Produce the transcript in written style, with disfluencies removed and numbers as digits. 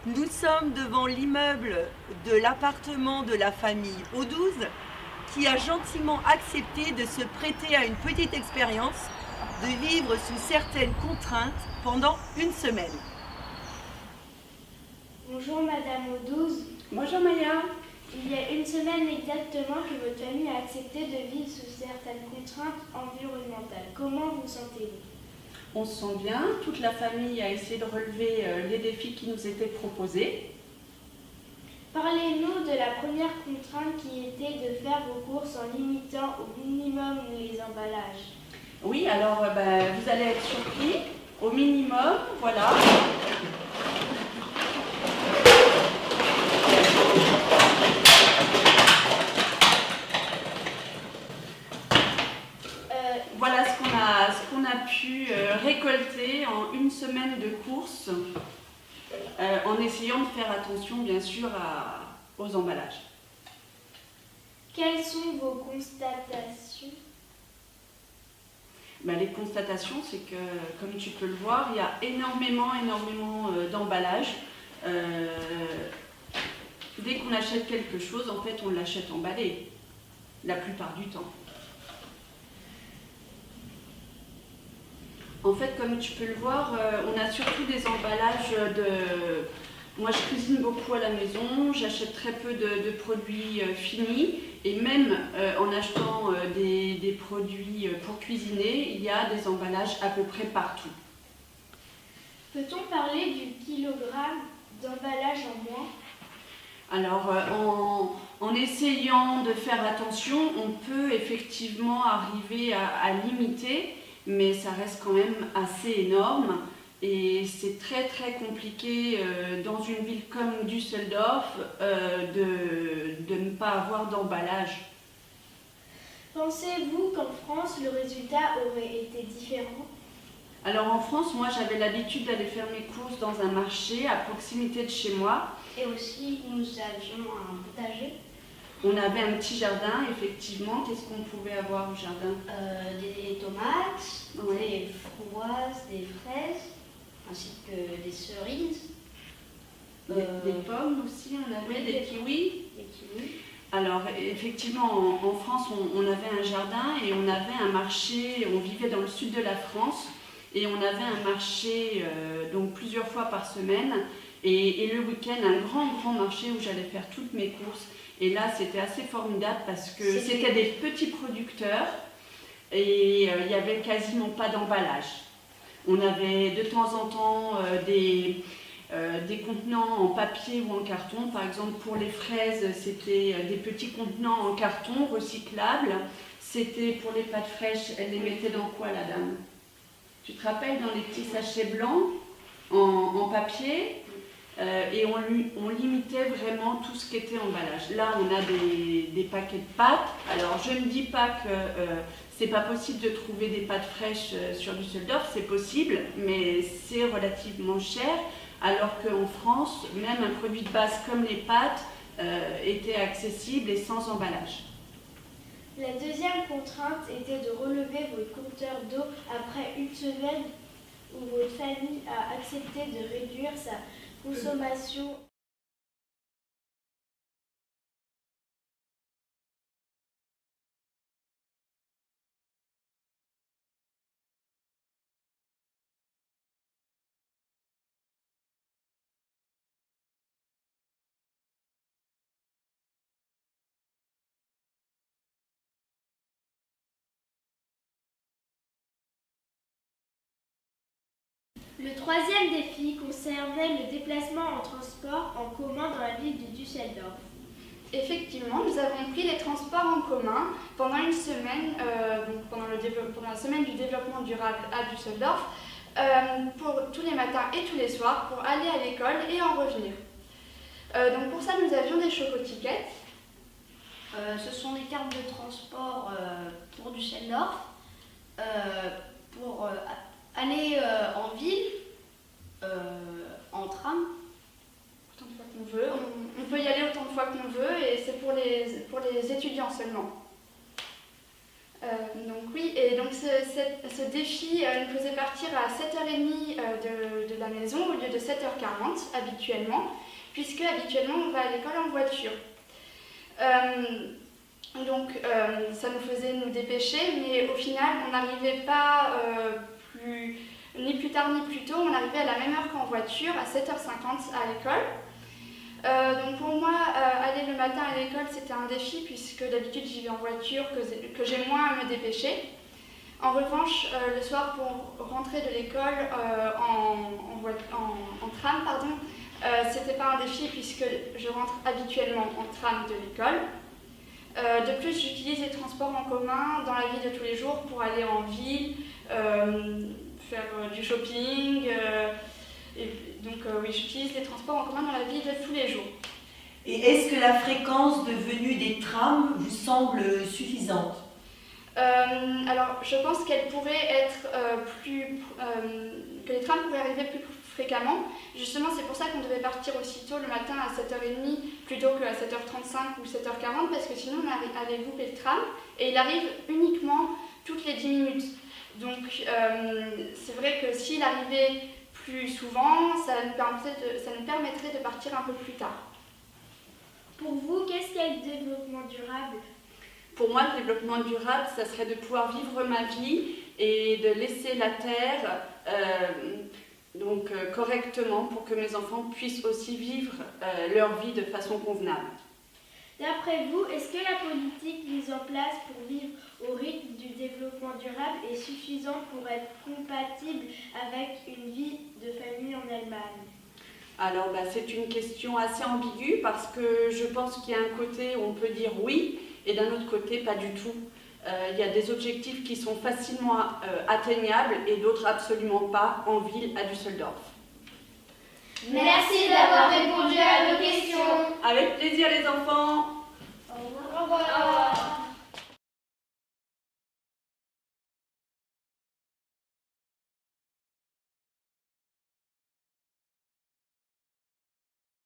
Nous sommes devant l'immeuble de l'appartement de la famille O12 qui a gentiment accepté de se prêter à une petite expérience de vivre sous certaines contraintes pendant une semaine. Bonjour Madame O12. Bonjour Maya. Il y a une semaine exactement que votre famille a accepté de vivre sous certaines contraintes environnementales. Comment vous sentez-vous? On se sent bien, toute la famille a essayé de relever les défis qui nous étaient proposés. Parlez-nous de la première contrainte qui était de faire vos courses en limitant au minimum les emballages. Oui, alors vous allez être surpris, au minimum, voilà. Voilà ce qu'on a pu récolter en une semaine de courses, en essayant de faire attention bien sûr aux emballages. Quelles sont vos constatations? Les constatations, c'est que, comme tu peux le voir, il y a énormément d'emballages. Dès qu'on achète quelque chose, en fait, on l'achète emballé, la plupart du temps. En fait, comme tu peux le voir, on a surtout des emballages de... Moi, je cuisine beaucoup à la maison, j'achète très peu de produits finis. Et même en achetant des produits pour cuisiner, il y a des emballages à peu près partout. Peut-on parler du kilogramme d'emballage en moins? Alors, en essayant de faire attention, on peut effectivement arriver à limiter, mais ça reste quand même assez énorme. Et c'est très très compliqué dans une ville comme Düsseldorf de ne pas avoir d'emballage. Pensez-vous qu'en France, le résultat aurait été différent? Alors en France, moi j'avais l'habitude d'aller faire mes courses dans un marché à proximité de chez moi. Et aussi, nous avions un potager. On avait un petit jardin, effectivement. Qu'est-ce qu'on pouvait avoir au jardin? Des tomates, Oui. des framboises, des fraises, ainsi que des cerises. Des pommes aussi, on avait des kiwis. Des kiwis. Alors effectivement, en France, on avait un jardin et on avait un marché, on vivait dans le sud de la France, et on avait un marché donc plusieurs fois par semaine, et le week-end, un grand marché où j'allais faire toutes mes courses. Et là, c'était assez formidable parce que c'était des petits producteurs et il n'y avait quasiment pas d'emballage. On avait de temps en temps des contenants en papier ou en carton. Par exemple, pour les fraises, c'était des petits contenants en carton recyclables. C'était pour les pâtes fraîches, elle les mettait dans quoi, la dame? Tu te rappelles, dans les petits sachets blancs en papier, et on limitait vraiment tout ce qui était emballage. Là, on a des paquets de pâtes. Alors, je ne dis pas que c'est pas possible de trouver des pâtes fraîches sur Düsseldorf, c'est possible, mais c'est relativement cher. Alors qu'en France, même un produit de base comme les pâtes était accessible et sans emballage. La deuxième contrainte était de relever votre compteur d'eau après une semaine où votre famille a accepté de réduire sa consommation. Le troisième défi concernait le déplacement en transport en commun dans la ville de Düsseldorf. Effectivement, nous avons pris les transports en commun pendant une semaine, pendant la semaine du développement durable à Düsseldorf, pour tous les matins et tous les soirs, pour aller à l'école et en revenir. Donc pour ça, nous avions des chocotickets. Ce sont des cartes de transport pour Düsseldorf, pour aller en ville, en tram. Autant de fois qu'on veut. On peut y aller autant de fois qu'on veut et c'est pour les étudiants seulement. Donc oui, et donc ce défi nous faisait partir à 7h30 de la maison au lieu de 7h40 habituellement, puisque habituellement on va à l'école en voiture. Donc ça nous faisait nous dépêcher, mais au final on n'arrivait pas ni plus tard ni plus tôt, on arrivait à la même heure qu'en voiture, à 7h50 à l'école. Donc pour moi, aller le matin à l'école c'était un défi puisque d'habitude j'y vais en voiture, que j'ai moins à me dépêcher. En revanche, le soir pour rentrer de l'école en tram, c'était pas un défi puisque je rentre habituellement en tram de l'école. De plus, j'utilise les transports en commun dans la vie de tous les jours pour aller en ville, faire du shopping. Oui, j'utilise les transports en commun dans la vie de tous les jours. Et est-ce que la fréquence de venue des trams vous semble suffisante? Alors, je pense qu'elle pourrait être que les trams pourraient arriver plus fréquemment. Justement, c'est pour ça qu'on devait partir aussitôt le matin à 7h30 plutôt qu'à 7h35 ou 7h40 parce que sinon on allait louper le tram et il arrive uniquement toutes les 10 minutes. Donc, c'est vrai que s'il arrivait plus souvent, ça nous permettrait de partir un peu plus tard. Pour vous, qu'est-ce qu'est le développement durable? Pour moi, le développement durable, ça serait de pouvoir vivre ma vie et de laisser la terre correctement pour que mes enfants puissent aussi vivre leur vie de façon convenable. D'après vous, est-ce que la politique mise en place pour vivre au rythme du développement durable est suffisante pour être compatible avec une vie de famille en Allemagne? Alors, c'est une question assez ambiguë parce que je pense qu'il y a un côté où on peut dire oui et d'un autre côté pas du tout. Il y a des objectifs qui sont facilement atteignables et d'autres absolument pas en ville à Düsseldorf. Merci d'avoir répondu à nos questions. Avec plaisir les enfants. Au revoir.